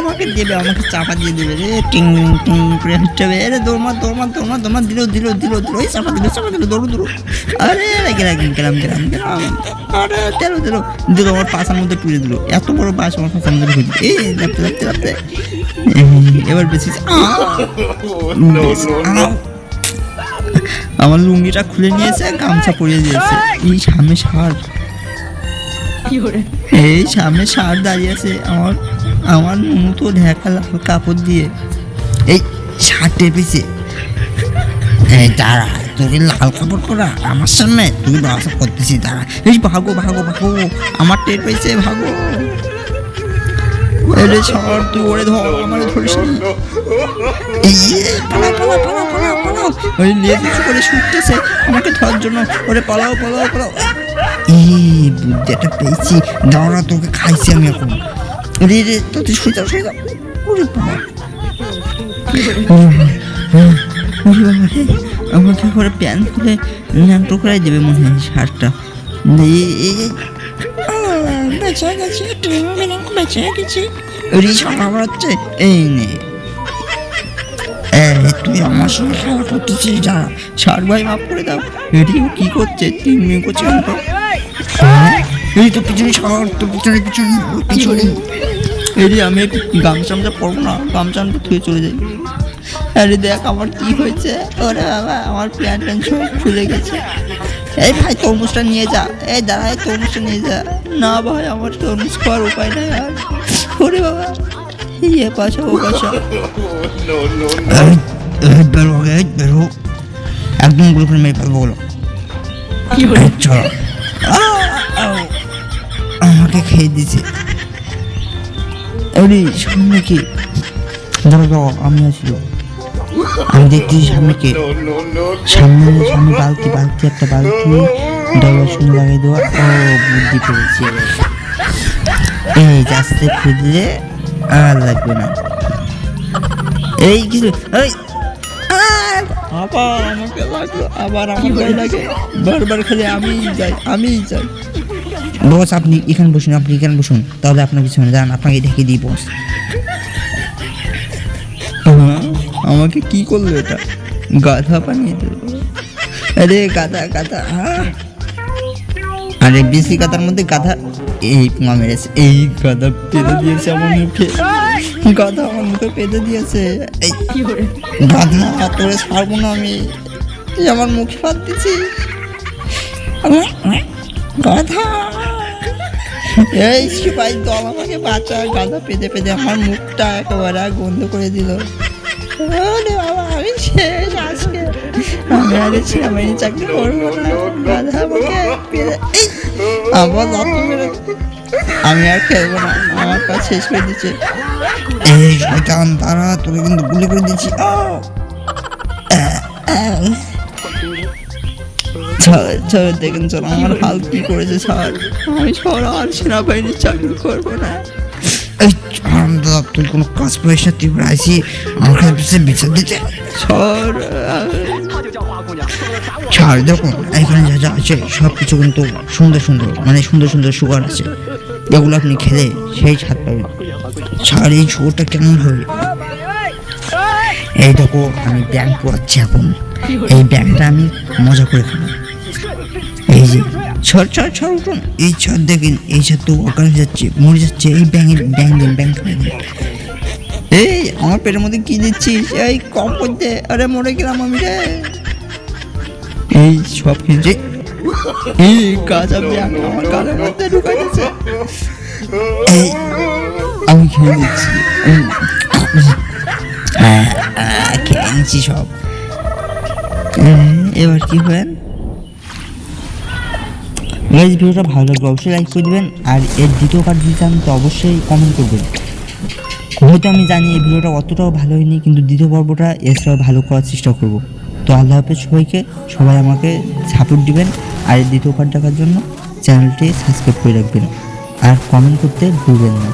আমাকে দেবে, আমাকে চাপা দিয়ে দেবে রে, টিং টিং করে হচ্ছে রে, দৌড়মা দিল এই চাপা দিল দৌড়ো। আরে গেলাম আরে দিল আমার পাশার মধ্যে পুড়ে দিল, এত বড় বাস আমার পাশার মধ্যে ঢুকে দিল। এই লাগতে এবার বেশি আমার লুঙ্গিটা খুলে নিয়েছে, গামছা পরিয়ে দিয়েছে। এই সামনে ষাঁড় দাঁড়িয়ে আছে, আমার মুতো ঢাকা লাল কাপড় দিয়ে এই ষাঁড় টেপেছে। এই দাঁড়া, তোর লাল কাপড় পরা আমার সামনে তুই বাসা করতেছিস, দাঁড়া। এই ভাগো আমার টের পেয়েছে, ভাগো। এরে ষাঁড়, তুই ওরে ধর, আমার ধরিস নি। ওই লেজু করে ছুটতেছে আমাকে ধরার জন্য, ওরে পালাও। এই বুদ্ধিটা পেয়েছি, দাঁড়া, তোকে খাইছি আমি এখন। রে তো তুই শুয়ে যাও। ওরে বাবা আমাকে করে প্যান্ট খুলে ন্যাংটো করে দেবে মনে হয় শার্টটা। হচ্ছে এই নে, তুই আমার সঙ্গে খেলা করতেছিস, যারা ষাট ভাই মাফ করে দাও। এটি কি করছে, তিন করছে এই তো পিছনে ষাট, তো পিছনে এটি আমি গামছা পরবো না, গামছা ধুয়ে চলে যাই। আরে দেখ আমার কি হয়েছে, ওরে বাবা আমার প্যান্ট সব খুলে গেছে। এই ভাই তরমুজটা নিয়ে যা, এই দাঁড়ায় তরমুজটা নিয়ে যা। না ভাই আমার তরমুজ খাওয়ার উপায় নাই আর। ওরে বাবা ইয়ে পাশা ও পাশা, বেরো একদম গুলো করে মেরে ফেলবো বলো। আমাকে খেয়ে দিছে। আরে সামনে কি, দাঁড়াও আমি আসলো, আমি দেখছি সামনে কে, সামনে বালতি একটা বালতি ডলার শুনে লাগিয়ে দেওয়া। ও বুদ্ধি পেয়েছি, এই আস্তে খুঁজলে আর লাগবে না। এই কিছু আবার আমাকে লাগলো, আবার আমার গায়ে লাগে, বারবার খেলে আমি যাই। বস আপনি এখানে বসুন, তাহলে আপনার পিছনে যান, আপনাকে ঢেকে দিই বস। আমাকে কি করলো এটা, গাধা বানিয়ে দিল। আরে গাধা আরে বেশি গাধার মধ্যে গাধা এই পোঙা মেরেছে। এই গাধা পেঁদে দিয়েছে আমার মুখে, পেঁদে দিয়েছে। এই গাধা তোরে ছাড়বো না আমি, তুই আমার মুখে ফাঁদ দিচ্ছি গাধা। এই সিপাই দল আমাকে বাঁচা, গাধা পেঁদে আমার মুখটা একেবারে বন্ধ করে দিল। আমি শেষ আজকে, আমি চাকরি করবো না, গাধা আমাকে আবার আমি আর খেলবো না, আমার কাজ শেষ করে দিচ্ছে। এই শয়তান তারা, তোকে কিন্তু গুলি করে দিচ্ছি। দেখেন চল আমার হাল কি করেছে স্যার, আমি আর সেনাবাহিনীর চাকরি করবো না। তুই কোনো কাজ পাইস না, তুই আইসি আমার কাছে বিচার দিতে। ছাড়, দেখুন এখানে যা আছে সব কিছু কিন্তু সুন্দর সুগার আছে, এগুলো আপনি খেলে সেই স্বাদ পাবেন। ছাড়, এই সুগারটা কেমন হবে? এই দেখো আমি ব্যাংক পড়াচ্ছি এখন, এই ব্যাংকটা আমি মজা করে খাবো। এই যে ছড় উঠুন, এই ছড় দেখেন, এই ছড় তো অকাল হয়ে যাচ্ছে, মরে যাচ্ছে। এই ব্যাংক এই আমার পেটের মধ্যে কি দিচ্ছিস, এই কম করতে, আরে মরে গেলাম আমি রে। এই সব খেয়েছে, এই কাঁচা ব্যাংক আমার গালের মধ্যে ঢুকে গেছে, এই আমি খেয়ে দিচ্ছি, খেয়ে নিচ্ছি সব। এবার কি হয়, গাইস ভিডিওটা ভালো লাগবে অবশ্যই লাইক করে দেবেন, আর এর দ্বিতীয় পার্ট দিতে চান তো অবশ্যই কমেন্ট করবেন। হয়তো আমি জানি এই ভিডিওটা অতটাও ভালো হয়নি, কিন্তু দ্বিতীয় পর্বটা এছাড়াও ভালো করার চেষ্টা করব। তো আল্লাহ হাফেজ সবাইকে, সবাই আমাকে সাপোর্ট দিবেন, আর এই দ্বিতীয় পার্ট দেখার জন্য চ্যানেলটি সাবস্ক্রাইব করে রাখবেন, আর কমেন্ট করতে ভুলবেন না।